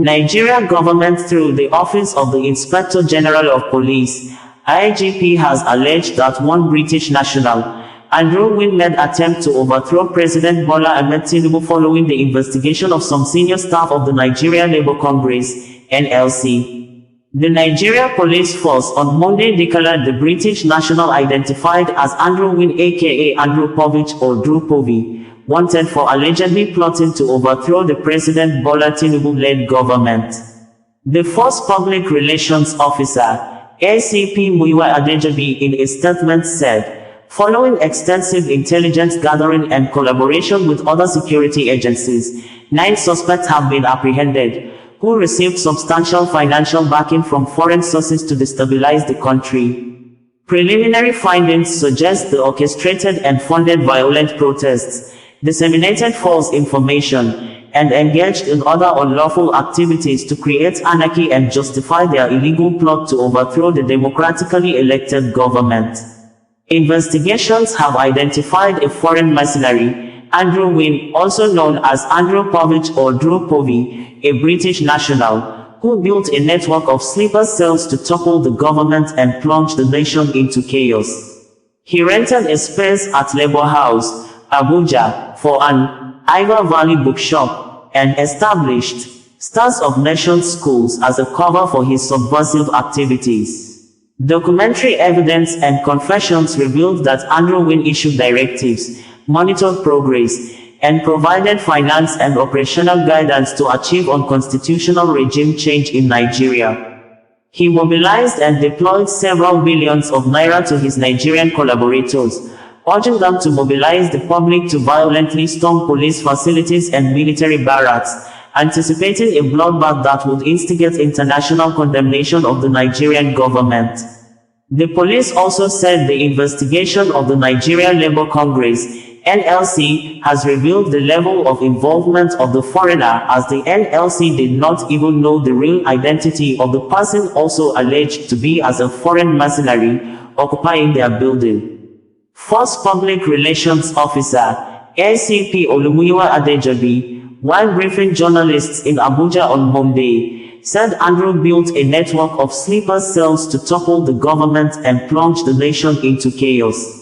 Nigeria government through the Office of the Inspector General of Police, IGP, has alleged that one British national, Andrew Wynne, led attempt to overthrow President Bola Ahmed Tinubu following the investigation of some senior staff of the Nigeria Labour Congress, NLC. The Nigeria Police Force on Monday declared the British national, identified as Andrew Wynne aka Andrew Povich or Drew Povey, wanted for allegedly plotting to overthrow the President Bola Tinubu-led government. The force public relations officer, ACP Muyiwa Adejobi, in a statement said, following extensive intelligence gathering and collaboration with other security agencies, 9 suspects have been apprehended, who received substantial financial backing from foreign sources to destabilize the country. Preliminary findings suggest the orchestrated and funded violent protests, disseminated false information, and engaged in other unlawful activities to create anarchy and justify their illegal plot to overthrow the democratically elected government. Investigations have identified a foreign mercenary, Andrew Wynne, also known as Andrew Povich or Drew Povey, a British national, who built a network of sleeper cells to topple the government and plunge the nation into chaos. He rented a space at Labour House, Abuja, for an Iva Valley bookshop, and established Stars of Nation schools as a cover for his subversive activities. Documentary evidence and confessions revealed that Andrew Wynne issued directives, monitored progress, and provided finance and operational guidance to achieve unconstitutional regime change in Nigeria. He mobilized and deployed several billions of naira to his Nigerian collaborators, urging them to mobilize the public to violently storm police facilities and military barracks, anticipating a bloodbath that would instigate international condemnation of the Nigerian government. The police also said the investigation of the Nigeria Labour Congress, NLC, has revealed the level of involvement of the foreigner, as the NLC did not even know the real identity of the person also alleged to be as a foreign mercenary, occupying their building. Force Public Relations Officer, ACP Olumuyiwa Adejobi, while briefing journalists in Abuja on Monday, said Andrew built a network of sleeper cells to topple the government and plunge the nation into chaos.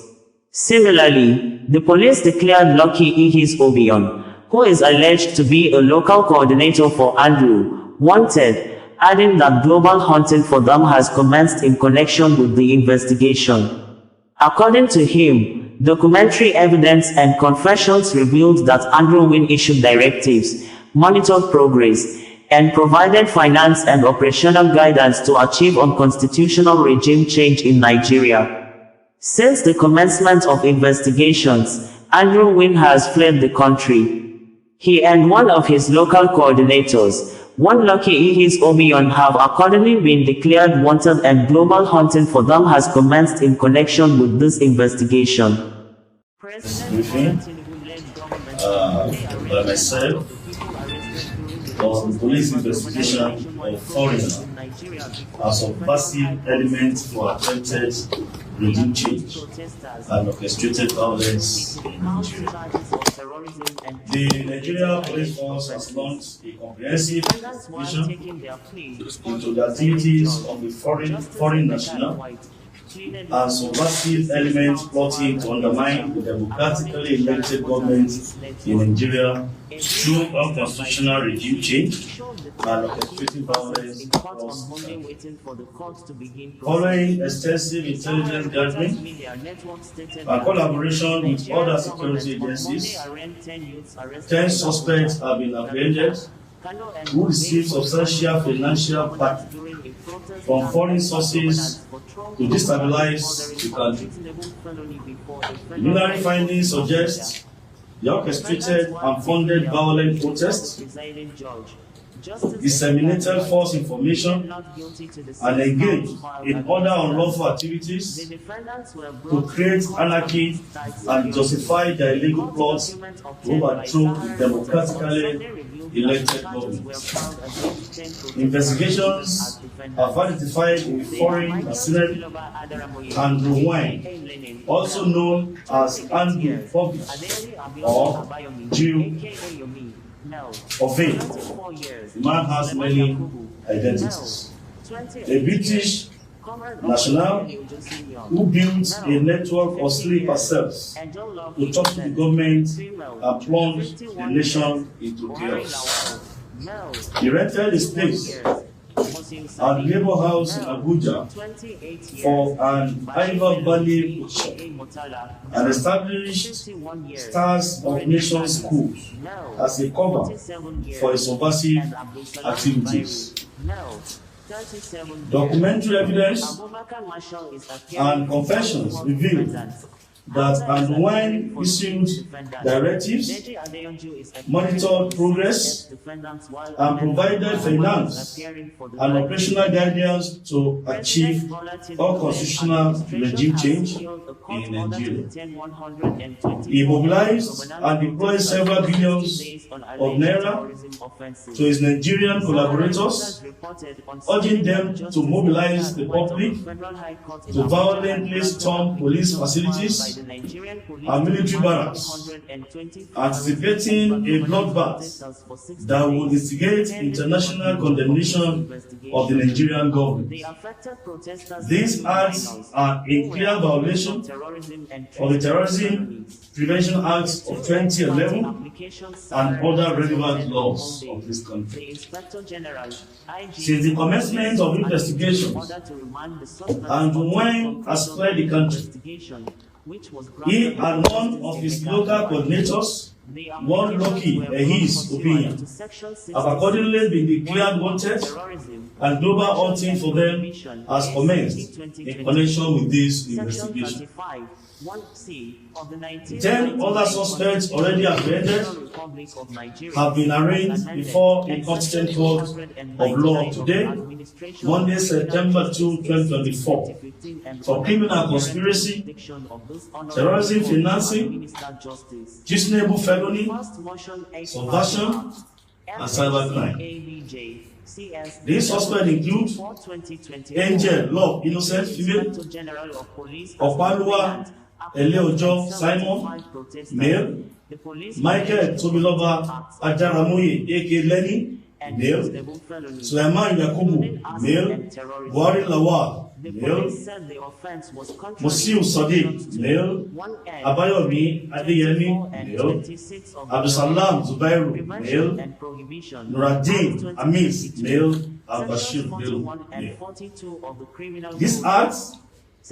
Similarly, the police declared Lucky Ihis Obion, who is alleged to be a local coordinator for Andrew, wanted, adding that global hunting for them has commenced in connection with the investigation. According to him, documentary evidence and confessions revealed that Andrew Wynne issued directives, monitored progress, and provided finance and operational guidance to achieve unconstitutional regime change in Nigeria. Since the commencement of investigations, Andrew Wynne has fled the country. He and one of his local coordinators, one Lucky Ihis Obion, have accordingly been declared wanted, and global hunting for them has commenced in connection with this investigation. This briefing by myself on the police investigation of foreigner as a passive element for attempted regime change and orchestrated violence in Nigeria. The Nigeria Police Force has launched a comprehensive investigation into the activities of the foreign national and subversive elements plotting to undermine the democratically elected government in Nigeria through unconstitutional regime change and orchestrating violence across the country. Following extensive intelligence gathering and collaboration with other security agencies, 10 suspects have been apprehended who received substantial financial backing from foreign sources to destabilize the country. Preliminary findings suggest the orchestrated and funded violent protests, disseminated false information, and engaged in other unlawful activities to create anarchy and justify their illegal plots to overthrow the democratically elected government. Investigations have identified a foreign mercenary, Andrew Wynne, also known as Andrew Povich or Drew of age. The man has many identities. A British national who built a network of sleeper cells to talk to the government and plunge the nation into chaos. He rented a space at the Labour House in Abuja for an Ivory Valley workshop and established Stars of Nation schools as a cover for his subversive activities. Documentary evidence and confessions revealed that and when issued directives, monitored progress, and provided finance and operational guidance to achieve unconstitutional regime change in Nigeria. He mobilized and deployed several billions of naira to his Nigerian collaborators, urging them to mobilize the public to violently storm police facilities and military barracks, anticipating a bloodbath that would instigate international condemnation of the Nigerian government. These acts are in clear violation of the Terrorism Prevention Act of 2011 and other relevant laws of this country. Since the commencement of investigations and when has fled the country, he and none of his local coordinators, one lucky in his opinion, have accordingly been declared wanted, and global hunting for them has commenced in connection with this investigation. 10 other suspects already apprehended have been arraigned before a competent court of law today, Monday, September 2, 2024, for criminal conspiracy, terrorism financing, treasonable felony, subversion, and cybercrime. These suspects include Angel Love Innocent Female, Opalua Eleojo Simon, male, Michael Tobiloba Ajaramoye A.K. Lenny, male, Sulaiman Yakubu, male, Buhari Lawal, male, Musiu Sadiq, male, Abayomi Adeyemi, male, Abdusalam Zubairu, male, Nuruddin Amis, male, and Bashir Bello, male. These acts,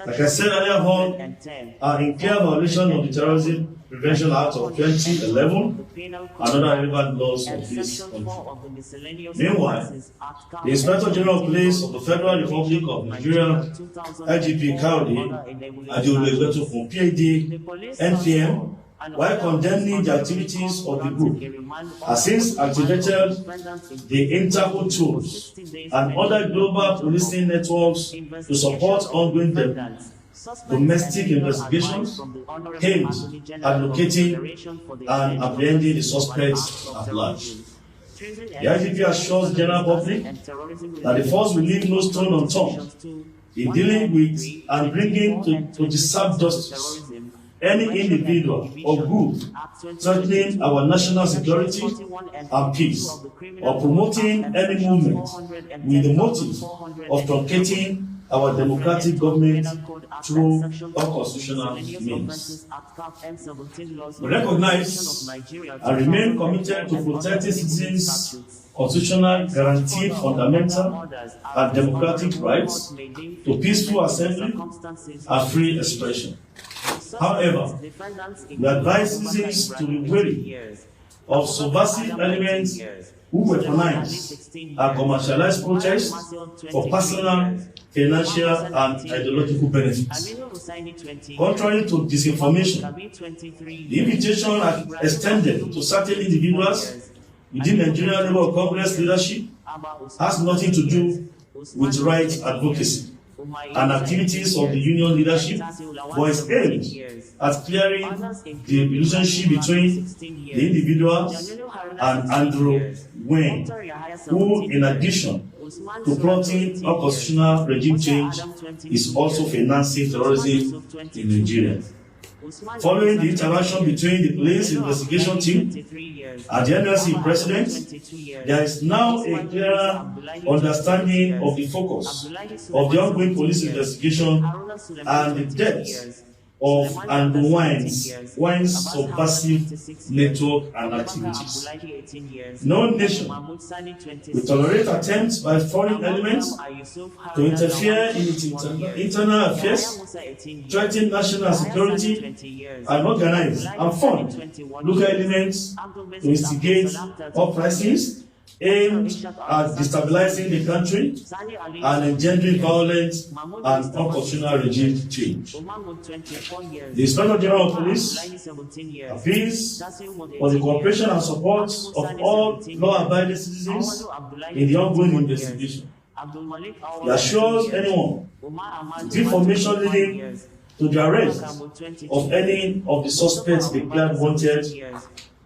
like I said earlier on, are in clear violation of the Terrorism Prevention Act of 2011 and other relevant laws of this country. Meanwhile, the Inspector General of Police of the Federal Republic of Nigeria, IGP Kaode Adeolubeto from PhD, NPM, while condemning the activities of the group, has since activated the Interpol tools and other global policing networks to support ongoing domestic investigations aimed at locating and apprehending the suspects at large. The IGP assures the general public that the force will leave no stone unturned in dealing with and bringing to deserve justice any individual or group threatening our national security and peace, or promoting any movement with the motive of truncating our democratic government through unconstitutional means. We recognize and remain committed to protecting citizens' constitutional guaranteed fundamental and democratic rights to peaceful assembly and free expression. However, we advise citizens to be wary of subversive elements who weaponize and commercialize protests for personal, financial, and ideological benefits. Contrary to disinformation, the invitation extended to certain individuals within Nigerian Labour Congress leadership has nothing to do with right advocacy and activities of the union leadership, but is aimed at clearing the relationship between the individuals and Andrew Wynne, who, in addition to plotting unconstitutional regime change, is also financing terrorism in Nigeria. Following the interaction between the police investigation team and the NLC president, there is now a clearer understanding of the focus of the ongoing police investigation and the depth of and Wynne's subversive network and activities. No nation will tolerate attempts by foreign elements to interfere in its internal affairs, threaten national security, and organize and fund local elements to instigate uprisings aimed at destabilizing the country and engendering violent and unconstitutional regime change. The Inspector General of Police appeals for the cooperation and support of all law-abiding citizens in the ongoing investigation. He assures anyone with information leading to the arrest of any of the suspects declared wanted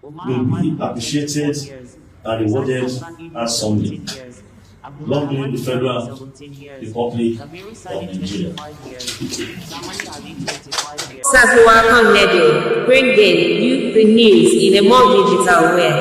will be appreciated and rewarded handsomely. Long live the Federal Republic of Nigeria. Sabuwa Kong bringing you the news in a more digital way.